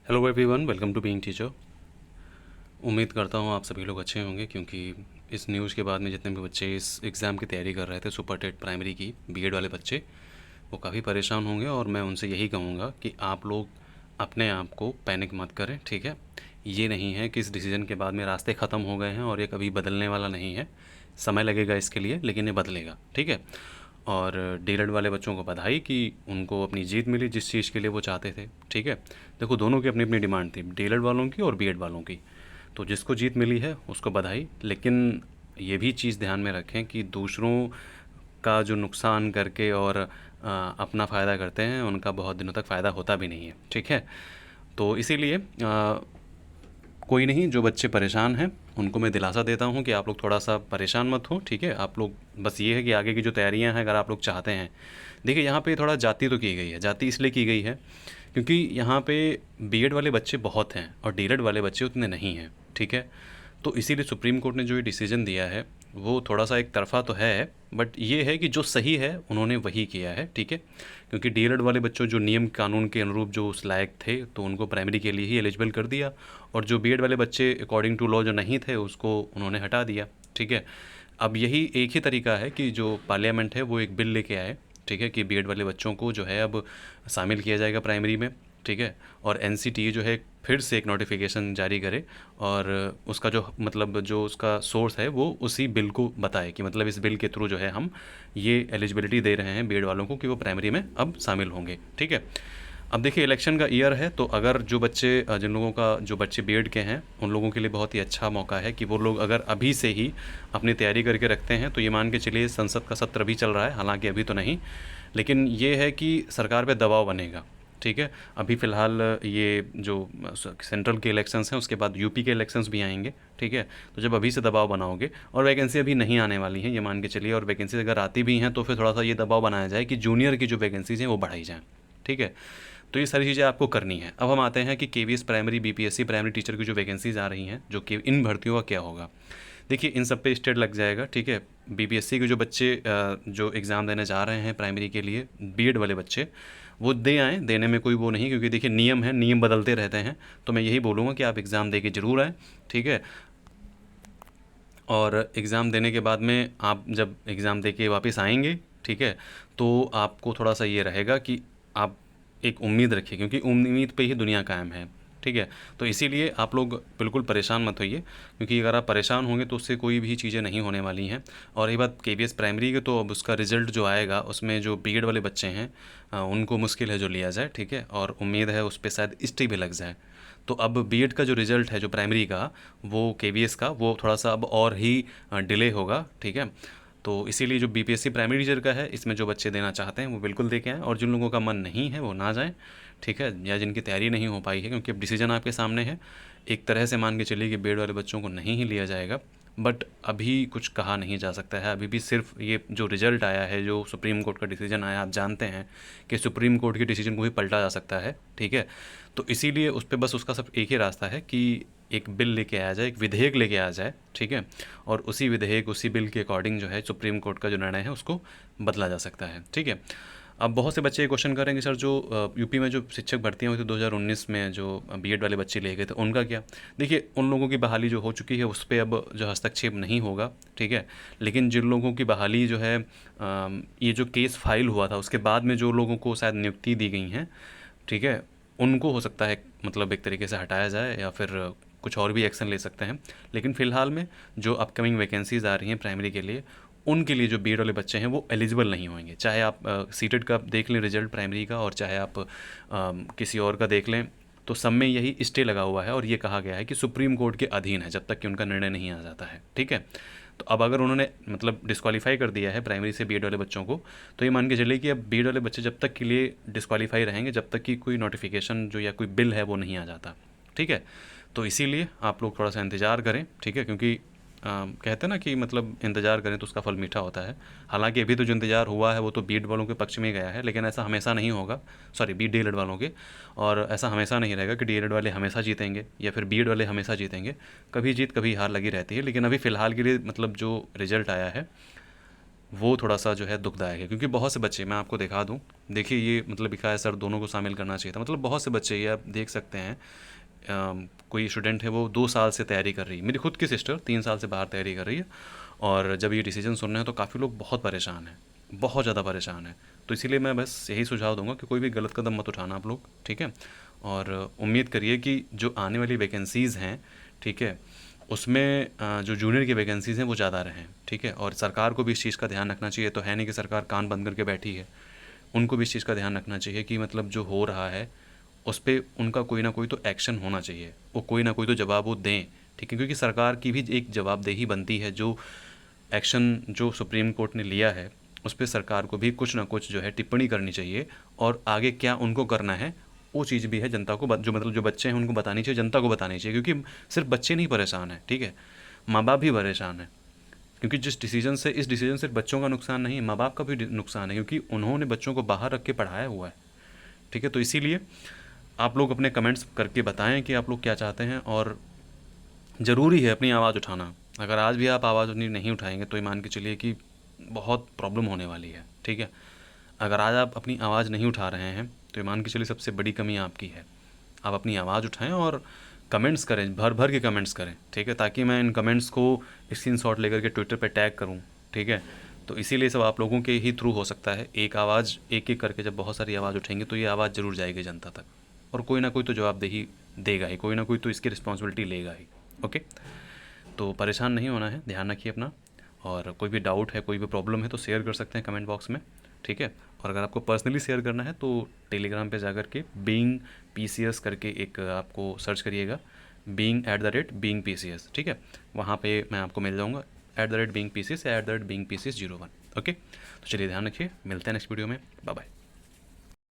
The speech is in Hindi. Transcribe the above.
Hello everyone, welcome to being teacher. उम्मीद करता हूँ आप सभी लोग अच्छे होंगे, क्योंकि इस न्यूज़ के बाद में जितने भी बच्चे इस एग्ज़ाम की तैयारी कर रहे थे सुपर टेट प्राइमरी की बीएड वाले बच्चे, वो काफ़ी परेशान होंगे। और मैं उनसे यही कहूँगा कि आप लोग अपने आप को पैनिक मत करें, ठीक है। ये नहीं है कि इस डिसीज़न के बाद में रास्ते ख़त्म हो गए हैं और ये कभी बदलने वाला नहीं है। समय लगेगा इसके लिए, लेकिन ये बदलेगा, ठीक है। और डीएलएड वाले बच्चों को बधाई कि उनको अपनी जीत मिली जिस चीज़ के लिए वो चाहते थे, ठीक है। देखो, दोनों की अपनी अपनी डिमांड थी, डीएलएड वालों की और बीएड वालों की। तो जिसको जीत मिली है उसको बधाई, लेकिन ये भी चीज़ ध्यान में रखें कि दूसरों का जो नुकसान करके और अपना फ़ायदा करते हैं उनका बहुत दिनों तक फ़ायदा होता भी नहीं है, ठीक है। तो इसीलिए कोई नहीं, जो बच्चे परेशान हैं उनको मैं दिलासा देता हूँ कि आप लोग थोड़ा सा परेशान मत हो, ठीक है। आप लोग बस ये है कि आगे की जो तैयारियाँ हैं अगर आप लोग चाहते हैं, देखिए यहाँ पे थोड़ा जाति तो की गई है। जाति इसलिए की गई है क्योंकि यहाँ पे बीएड वाले बच्चे बहुत हैं और डीएलएड वाले बच्चे उतने नहीं हैं, ठीक है। तो इसीलिए सुप्रीम कोर्ट ने जो ये डिसीजन दिया है वो थोड़ा सा एक तरफा तो है, बट ये है कि जो सही है उन्होंने वही किया है, ठीक है। क्योंकि डीएलएड वाले बच्चों जो नियम कानून के अनुरूप जो उस लायक थे तो उनको प्राइमरी के लिए ही एलिजिबल कर दिया, और जो बीएड वाले बच्चे अकॉर्डिंग टू लॉ जो नहीं थे उसको उन्होंने हटा दिया, ठीक है। अब यही एक ही तरीका है कि जो पार्लियामेंट है वो एक बिल लेके आए, ठीक है, कि बीएड वाले बच्चों को जो है अब शामिल किया जाएगा प्राइमरी में, ठीक है। और एनसीटीई जो है फिर से एक नोटिफिकेशन जारी करे और उसका जो मतलब जो उसका सोर्स है वो उसी बिल को बताए कि मतलब इस बिल के थ्रू जो है हम ये एलिजिबिलिटी दे रहे हैं बीएड वालों को कि वो प्राइमरी में अब शामिल होंगे, ठीक है। अब देखिए, इलेक्शन का ईयर है, तो अगर जो बच्चे जिन लोगों का जो बच्चे बीएड के हैं उन लोगों के लिए बहुत ही अच्छा मौका है कि वो लोग अगर अभी से ही अपनी तैयारी करके रखते हैं तो ये मान के चलिए संसद का सत्र भी चल रहा है, हालांकि अभी तो नहीं, लेकिन ये है कि सरकार पे दबाव बनेगा, ठीक है। अभी फ़िलहाल ये जो सेंट्रल के इलेक्शंस हैं उसके बाद यूपी के इलेक्शंस भी आएंगे, ठीक है। तो जब अभी से दबाव बनाओगे, और वैकेंसी अभी नहीं आने वाली हैं ये मान के चलिए, और वैकेंसी अगर आती भी हैं तो फिर थोड़ा सा ये दबाव बनाया जाए कि जूनियर की जो वैकेंसीज़ हैं वो बढ़ाई जाएँ, ठीक है। तो ये सारी चीज़ें आपको करनी है। अब हम आते हैं कि KVS primary BPSC primary teacher की जो वैकेंसीज आ रही हैं, जो कि इन भर्तियों का क्या होगा। देखिए, इन सब पे स्टेट लग जाएगा, ठीक है। बीपीएससी के जो बच्चे जो एग्ज़ाम देने जा रहे हैं प्राइमरी के लिए, बीएड वाले बच्चे, वो दे आएँ, देने में कोई वो नहीं, क्योंकि देखिए नियम है, नियम बदलते रहते हैं। तो मैं यही बोलूँगा कि आप एग्ज़ाम दे के ज़रूर आएँ, ठीक है। और एग्ज़ाम देने के बाद में आप जब एग्ज़ाम दे के वापस आएंगे, ठीक है, तो आपको थोड़ा सा ये रहेगा कि आप एक उम्मीद रखिए, क्योंकि उम्मीद पे ही दुनिया कायम है, ठीक है। तो इसीलिए आप लोग बिल्कुल परेशान मत होइए, क्योंकि अगर आप परेशान होंगे तो उससे कोई भी चीज़ें नहीं होने वाली हैं। और ये बात केवीएस प्राइमरी की, तो अब उसका रिज़ल्ट जो आएगा उसमें जो बीएड वाले बच्चे हैं उनको मुश्किल है जो लिया जाए, ठीक है। और उम्मीद है उस पर शायद स्टे भी लग जाए। तो अब बीएड का जो रिज़ल्ट है जो प्राइमरी का, वो केवीएस का, वो थोड़ा सा अब और ही डिले होगा, ठीक है। तो इसीलिए जो बीपीएससी प्राइमरी टीचर का है, इसमें जो बच्चे देना चाहते हैं वो बिल्कुल दे के आएँ, और जिन लोगों का मन नहीं है वो ना जाएँ, ठीक है, या जिनकी तैयारी नहीं हो पाई है, क्योंकि अब डिसीजन आपके सामने है। एक तरह से मान के चलिए कि बीएड वाले बच्चों को नहीं ही लिया जाएगा, बट अभी कुछ कहा नहीं जा सकता है। अभी भी सिर्फ ये जो रिज़ल्ट आया है, जो सुप्रीम कोर्ट का डिसीजन आया, आप जानते हैं कि सुप्रीम कोर्ट के डिसीजन को भी पलटा जा सकता है, ठीक है। तो इसीलिए उस पर बस उसका सब एक ही रास्ता है कि एक बिल लेके आया जाए, एक विधेयक लेके आया जाए, ठीक है। और उसी विधेयक, उसी बिल के अकॉर्डिंग जो है सुप्रीम कोर्ट का जो निर्णय है उसको बदला जा सकता है, ठीक है। अब बहुत से बच्चे ये क्वेश्चन करेंगे, सर जो यूपी में जो शिक्षक भर्तियां हुई थी 2019 में, जो बीएड वाले बच्चे ले गए थे, उनका क्या। देखिए, उन लोगों की बहाली जो हो चुकी है उस पर अब जो हस्तक्षेप नहीं होगा, ठीक है। लेकिन जिन लोगों की बहाली जो है ये जो केस फाइल हुआ था उसके बाद में जो लोगों को शायद नियुक्ति दी गई हैं, ठीक है, उनको हो सकता है मतलब एक तरीके से हटाया जाए या फिर कुछ और भी एक्शन ले सकते हैं। लेकिन फ़िलहाल में जो अपकमिंग वैकेंसीज़ आ रही हैं प्राइमरी के लिए, उनके लिए जो बीएड वाले बच्चे हैं वो एलिजिबल नहीं होंगे। चाहे आप सीटेट का देख लें रिजल्ट प्राइमरी का, और चाहे आप किसी और का देख लें, तो सब में यही स्टे लगा हुआ है और ये कहा गया है कि सुप्रीम कोर्ट के अधीन है जब तक कि उनका निर्णय नहीं आ जाता है, ठीक है। तो अब अगर उन्होंने मतलब डिस्क्वालीफाई कर दिया है प्राइमरी से बीएड वाले बच्चों को, तो ये मान के चलिए कि अब बीएड वाले बच्चे जब तक के लिए डिस्क्वालीफाई रहेंगे जब तक कि कोई नोटिफिकेशन जो या कोई बिल है वो नहीं आ जाता, ठीक है। तो इसीलिए आप लोग थोड़ा सा इंतज़ार करें, ठीक है, क्योंकि कहते हैं ना कि मतलब इंतज़ार करें तो उसका फल मीठा होता है। हालांकि अभी तो जो इंतज़ार हुआ है वो तो बीएड वालों के पक्ष में गया है, लेकिन ऐसा हमेशा नहीं होगा, सॉरी बी डीएलएड वालों के। और ऐसा हमेशा नहीं रहेगा कि डीएलएड वाले हमेशा जीतेंगे या फिर बीएड वाले हमेशा जीतेंगे। कभी जीत कभी हार लगी रहती है, लेकिन अभी फ़िलहाल के लिए मतलब जो रिज़ल्ट आया है वो थोड़ा-सा जो है दुखदायक है, क्योंकि बहुत से बच्चे, मैं आपको दिखा दूँ, देखिए ये मतलब लिखा है सर दोनों को शामिल करना चाहिए था। मतलब बहुत से बच्चे, ये आप देख सकते हैं, कोई स्टूडेंट है वो 2 साल से तैयारी कर रही है। मेरी खुद की सिस्टर 3 साल से बाहर तैयारी कर रही है, और जब ये डिसीजन सुन रहे हैं तो काफ़ी लोग बहुत परेशान हैं, बहुत ज़्यादा परेशान हैं। तो इसीलिए मैं बस यही सुझाव दूँगा कि कोई भी गलत कदम मत उठाना आप लोग, ठीक है? और उम्मीद करिए कि जो आने वाली वैकेंसीज़ हैं, ठीक है? उसमें जो जूनियर की वैकेंसीज़ हैं वो ज़्यादा रहें, ठीक है? और सरकार को भी इस चीज़ का ध्यान रखना चाहिए। तो है नहीं कि सरकार कान बंद करके बैठी है, उनको भी इस चीज़ का ध्यान रखना चाहिए कि मतलब जो हो रहा है उस पे उनका कोई ना कोई तो एक्शन होना चाहिए, वो कोई ना कोई तो जवाब वो दें, ठीक है? क्योंकि सरकार की भी एक जवाबदेही बनती है। जो एक्शन जो सुप्रीम कोर्ट ने लिया है उस पे सरकार को भी कुछ ना कुछ जो है टिप्पणी करनी चाहिए, और आगे क्या उनको करना है वो चीज़ भी है जनता को जो मतलब जो बच्चे हैं उनको बतानी चाहिए, जनता को बतानी चाहिए। क्योंकि सिर्फ बच्चे नहीं परेशान हैं, ठीक है? माँ बाप भी परेशान हैं, क्योंकि जिस डिसीजन से, इस डिसीजन से बच्चों का नुकसान नहीं, माँ बाप का भी नुकसान है, क्योंकि उन्होंने बच्चों को बाहर रख के पढ़ाया हुआ है, ठीक है? तो इसीलिए आप लोग अपने कमेंट्स करके बताएं कि आप लोग क्या चाहते हैं, और ज़रूरी है अपनी आवाज़ उठाना। अगर आज भी आप आवाज़ अपनी नहीं उठाएंगे तो ये मान के चलिए कि बहुत प्रॉब्लम होने वाली है, ठीक है? अगर आज आप अपनी आवाज़ नहीं उठा रहे हैं तो ये मान के चलिए सबसे बड़ी कमी आपकी है। आप अपनी आवाज़ उठाएं और कमेंट्स करें, भर भर के कमेंट्स करें, ठीक है? ताकि मैं इन कमेंट्स को स्क्रीनशॉट लेकर के ट्विटर पे टैग करूं, ठीक है? तो इसीलिए सब आप लोगों के ही थ्रू हो सकता है। एक आवाज़ एक एक करके जब बहुत सारी आवाज़ उठेंगे तो ये आवाज़ ज़रूर जाएगी जनता तक, और कोई ना कोई तो जवाबदेही देगा ही, कोई ना कोई तो इसकी रिस्पॉन्सिबिलिटी लेगा ही। ओके, तो परेशान नहीं होना है, ध्यान रखिए अपना। और कोई भी डाउट है, कोई भी प्रॉब्लम है तो शेयर कर सकते हैं कमेंट बॉक्स में, ठीक है? और अगर आपको पर्सनली शेयर करना है तो टेलीग्राम पे जाकर के बीइंग पीसीएस करके एक आपको सर्च करिएगा, बीइंग पीसीएस, ठीक है? वहाँ पे मैं आपको मिल जाऊँगा, @बीइंग पीसीएस या @बीइंग पीसीएस 01। ओके, तो चलिए ध्यान रखिए, मिलते हैं नेक्स्ट वीडियो में, बाय बाय।